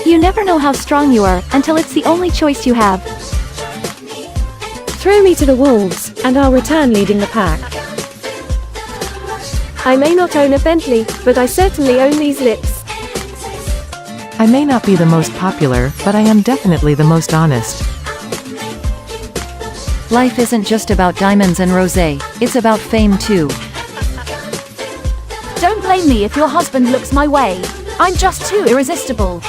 You never know how strong you are until it's the only choice you have. Throw me to the wolves, and I'll return leading the pack. I may not own a Bentley, but I certainly own these lips. I may not be the most popular, but I am definitely the most honest. Life isn't just about diamonds and rosé, it's about fame too. Don't blame me if your husband looks my way. I'm just too irresistible.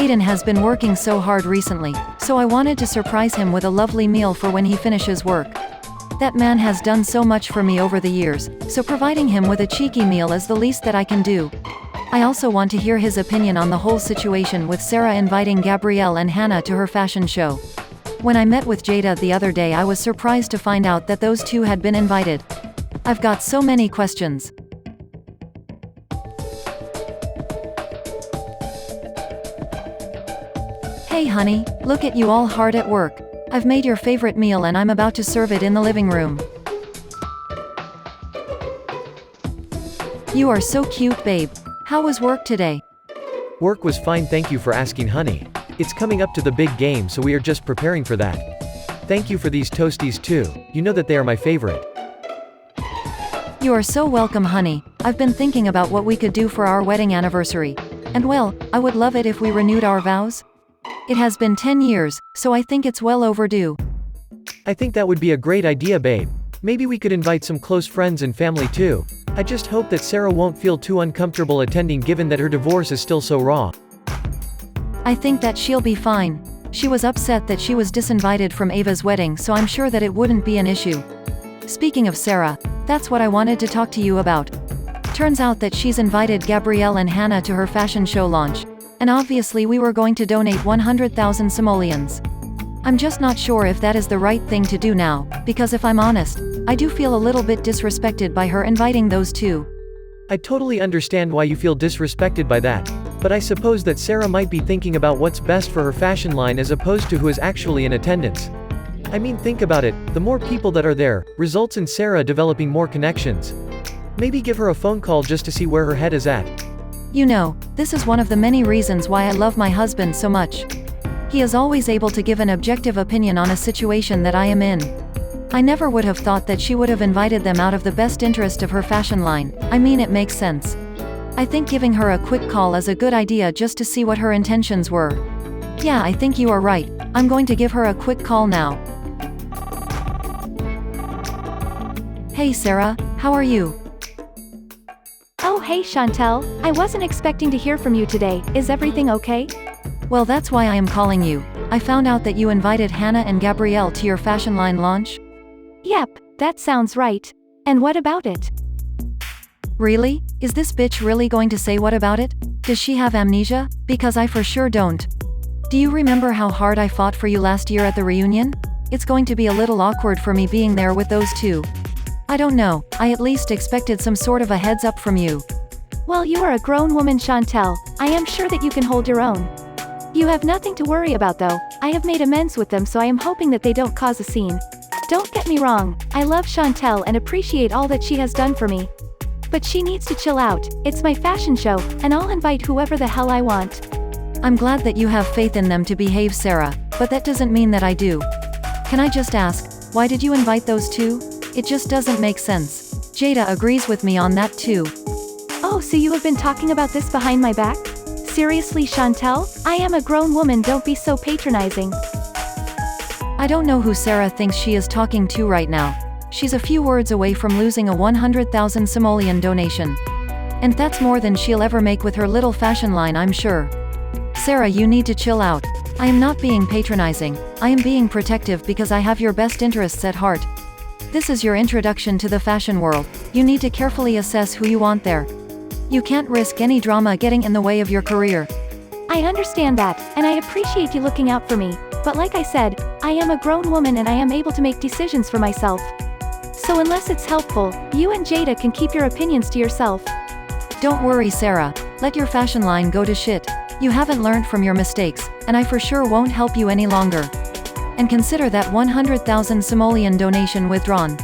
Aiden has been working so hard recently, so I wanted to surprise him with a lovely meal for when he finishes work. That man has done so much for me over the years, so providing him with a cheeky meal is the least that I can do. I also want to hear his opinion on the whole situation with Sarah inviting Gabrielle and Hannah to her fashion show. When I met with Jada the other day, I was surprised to find out that those two had been invited. I've got so many questions. Hey honey, look at you all hard at work. I've made your favorite meal and I'm about to serve it in the living room. You are so cute, babe. How was work today? Work was fine, thank you for asking, honey. It's coming up to the big game, so we are just preparing for that. Thank you for these toasties too. You know that they are my favorite. You are so welcome, honey. I've been thinking about what we could do for our wedding anniversary. And well, I would love it if we renewed our vows. It has been 10 years, so I think it's well overdue. I think that would be a great idea, babe. Maybe we could invite some close friends and family too. I just hope that Sarah won't feel too uncomfortable attending given that her divorce is still so raw. I think that she'll be fine. She was upset that she was disinvited from Ava's wedding, so I'm sure that it wouldn't be an issue. Speaking of Sarah, that's what I wanted to talk to you about. Turns out that she's invited Gabrielle and Hannah to her fashion show launch. And obviously we were going to donate 100,000 simoleons. I'm just not sure if that is the right thing to do now, because if I'm honest, I do feel a little bit disrespected by her inviting those two. I totally understand why you feel disrespected by that, but I suppose that Sarah might be thinking about what's best for her fashion line as opposed to who is actually in attendance. I mean, think about it, the more people that are there, results in Sarah developing more connections. Maybe give her a phone call just to see where her head is at. You know, this is one of the many reasons why I love my husband so much. He is always able to give an objective opinion on a situation that I am in. I never would have thought that she would have invited them out of the best interest of her fashion line. I mean, it makes sense. I think giving her a quick call is a good idea just to see what her intentions were. Yeah, I think you are right. I'm going to give her a quick call now. Hey Sarah, how are you? Oh hey Chantelle, I wasn't expecting to hear from you today. Is everything okay? Well, that's why I am calling you. I found out that you invited Hannah and Gabrielle to your fashion line launch. Yep, that sounds right. And what about it? Really? Is this bitch really going to say what about it? Does she have amnesia? Because I for sure don't. Do you remember how hard I fought for you last year at the reunion? It's going to be a little awkward for me being there with those two. I don't know, I at least expected some sort of a heads up from you. Well, you are a grown woman, Chantelle. I am sure that you can hold your own. You have nothing to worry about though. I have made amends with them, so I am hoping that they don't cause a scene. Don't get me wrong, I love Chantelle and appreciate all that she has done for me. But she needs to chill out. It's my fashion show, and I'll invite whoever the hell I want. I'm glad that you have faith in them to behave, Sarah, but that doesn't mean that I do. Can I just ask, why did you invite those two? It just doesn't make sense. Jada agrees with me on that too. Oh, so you have been talking about this behind my back? Seriously, Chantelle? I am a grown woman, don't be so patronizing. I don't know who Sarah thinks she is talking to right now. She's a few words away from losing a 100,000 simoleon donation. And that's more than she'll ever make with her little fashion line, I'm sure. Sarah, you need to chill out. I am not being patronizing. I am being protective because I have your best interests at heart. This is your introduction to the fashion world. You need to carefully assess who you want there. You can't risk any drama getting in the way of your career. I understand that, and I appreciate you looking out for me, but like I said, I am a grown woman and I am able to make decisions for myself. So unless it's helpful, you and Jada can keep your opinions to yourself. Don't worry, Sarah. Let your fashion line go to shit. You haven't learned from your mistakes, and I for sure won't help you any longer. And consider that 100,000 simoleon donation withdrawn.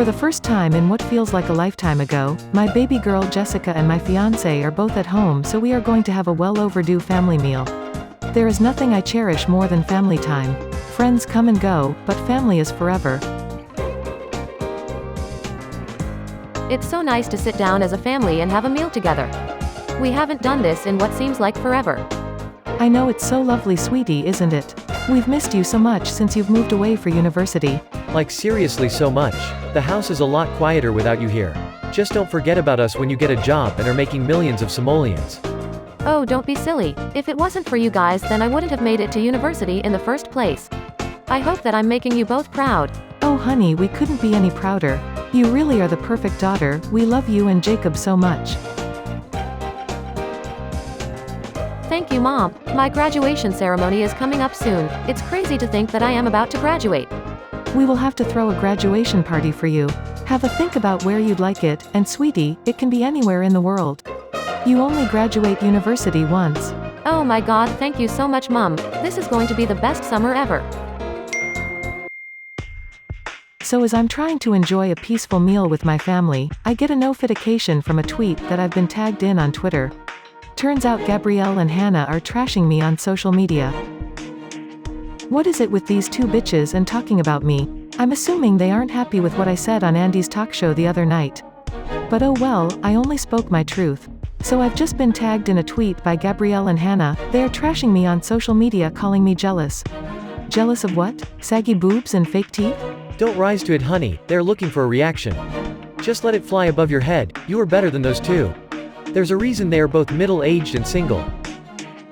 For the first time in what feels like a lifetime ago, my baby girl Jessica and my fiancé are both at home, so we are going to have a well overdue family meal. There is nothing I cherish more than family time. Friends come and go, but family is forever. It's so nice to sit down as a family and have a meal together. We haven't done this in what seems like forever. I know, it's so lovely, sweetie, isn't it? We've missed you so much since you've moved away for university. Like seriously, so much. The house is a lot quieter without you here. Just don't forget about us when you get a job and are making millions of simoleons. Oh, don't be silly. If it wasn't for you guys, then I wouldn't have made it to university in the first place. I hope that I'm making you both proud. Oh honey, we couldn't be any prouder. You really are the perfect daughter. We love you and Jacob so much. Thank you, Mom. My graduation ceremony is coming up soon. It's crazy to think that I am about to graduate. We will have to throw a graduation party for you. Have a think about where you'd like it, and sweetie, it can be anywhere in the world. You only graduate university once. Oh my God, thank you so much, Mom. This is going to be the best summer ever. So as I'm trying to enjoy a peaceful meal with my family, I get a notification from a tweet that I've been tagged in on Twitter. Turns out Gabrielle and Hannah are trashing me on social media. What is it with these two bitches and talking about me? I'm assuming they aren't happy with what I said on Andy's talk show the other night. But oh well, I only spoke my truth. So I've just been tagged in a tweet by Gabrielle and Hannah. They are trashing me on social media, calling me jealous. Jealous of what? Saggy boobs and fake teeth? Don't rise to it, honey. They're looking for a reaction. Just let it fly above your head. You are better than those two. There's a reason they are both middle-aged and single.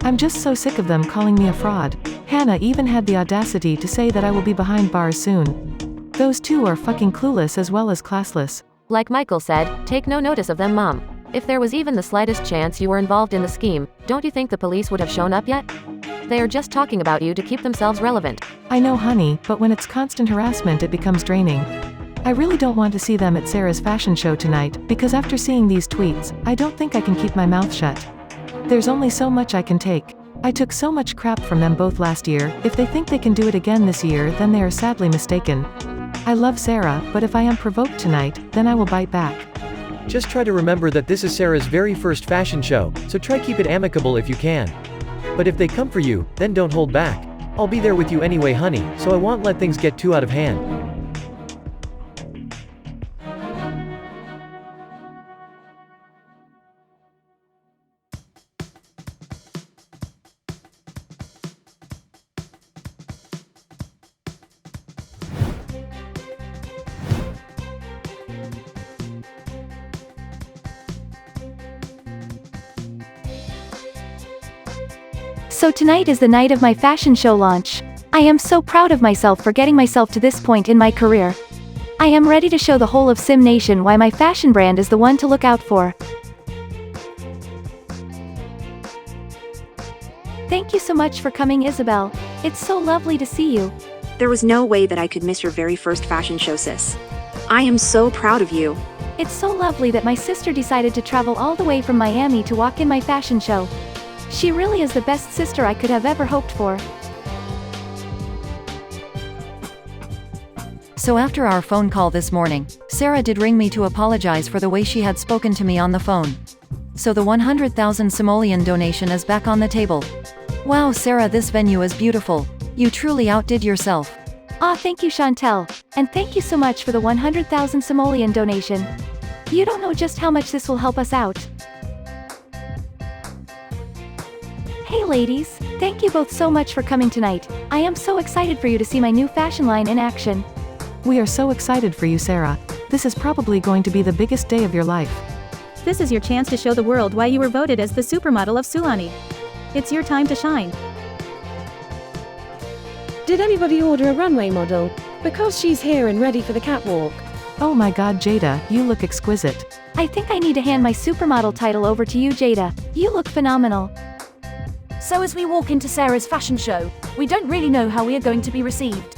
I'm just so sick of them calling me a fraud. Hannah even had the audacity to say that I will be behind bars soon. Those two are fucking clueless as well as classless. Like Michael said, take no notice of them, Mom. If there was even the slightest chance you were involved in the scheme, don't you think the police would have shown up yet? They are just talking about you to keep themselves relevant. I know, honey, but when it's constant harassment it becomes draining. I really don't want to see them at Sarah's fashion show tonight, because after seeing these tweets, I don't think I can keep my mouth shut. There's only so much I can take. I took so much crap from them both last year. If they think they can do it again this year, then they are sadly mistaken. I love Sarah, but if I am provoked tonight, then I will bite back. Just try to remember that this is Sarah's very first fashion show, so try keep it amicable if you can. But if they come for you, then don't hold back. I'll be there with you anyway, honey, so I won't let things get too out of hand. So tonight is the night of my fashion show launch. I am so proud of myself for getting myself to this point in my career. I am ready to show the whole of Sim Nation why my fashion brand is the one to look out for. Thank you so much for coming, Isabel. It's so lovely to see you. There was no way that I could miss your very first fashion show, sis. I am so proud of you. It's so lovely that my sister decided to travel all the way from Miami to walk in my fashion show. She really is the best sister I could have ever hoped for. So after our phone call this morning, Sarah did ring me to apologize for the way she had spoken to me on the phone. So the 100,000 simoleon donation is back on the table. Wow, Sarah, this venue is beautiful. You truly outdid yourself. Ah, thank you, Chantelle. And thank you so much for the 100,000 simoleon donation. You don't know just how much this will help us out. Hey ladies, thank you both so much for coming tonight. I am so excited for you to see my new fashion line in action. We are so excited for you, Sarah. This is probably going to be the biggest day of your life. This is your chance to show the world why you were voted as the supermodel of Sulani. It's your time to shine. Did anybody order a runway model? Because she's here and ready for the catwalk. Oh my god, Jada, you look exquisite. I think I need to hand my supermodel title over to you, Jada. You look phenomenal. So as we walk into Sarah's fashion show, we don't really know how we are going to be received.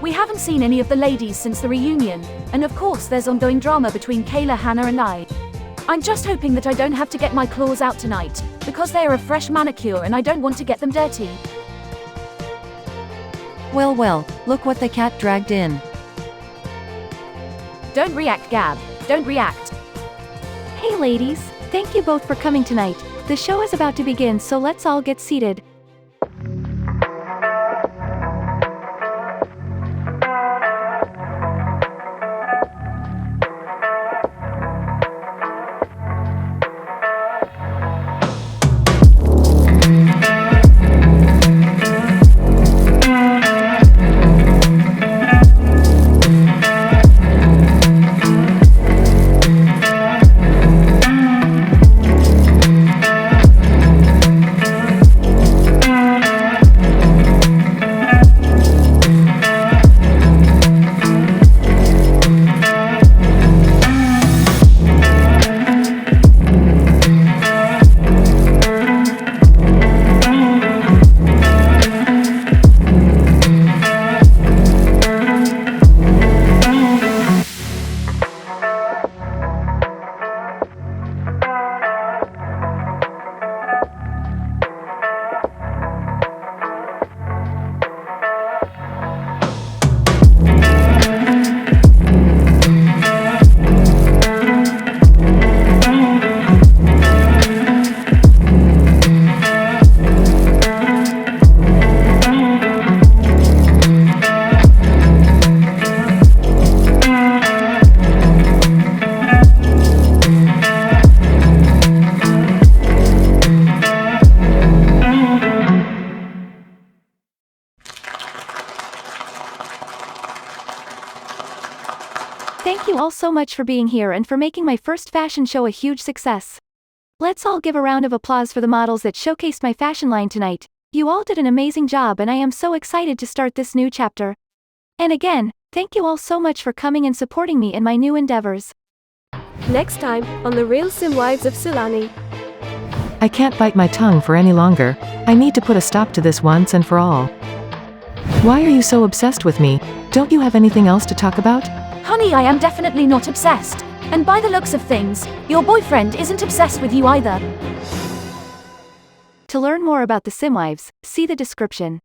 We haven't seen any of the ladies since the reunion, and of course there's ongoing drama between Kayla, Hannah and I. I'm just hoping that I don't have to get my claws out tonight, because they are a fresh manicure and I don't want to get them dirty. Well, look what the cat dragged in. Don't react, Gab. Don't react. Hey ladies, thank you both for coming tonight. The show is about to begin, so let's all get seated. Thank you all so much for being here and for making my first fashion show a huge success. Let's all give a round of applause for the models that showcased my fashion line tonight. You all did an amazing job and I am so excited to start this new chapter. And again, thank you all so much for coming and supporting me in my new endeavors. Next time, on the Real Simwives of Sulani. I can't bite my tongue for any longer. I need to put a stop to this once and for all. Why are you so obsessed with me? Don't you have anything else to talk about? Honey, I am definitely not obsessed. And by the looks of things, your boyfriend isn't obsessed with you either. To learn more about the Simwives, see the description.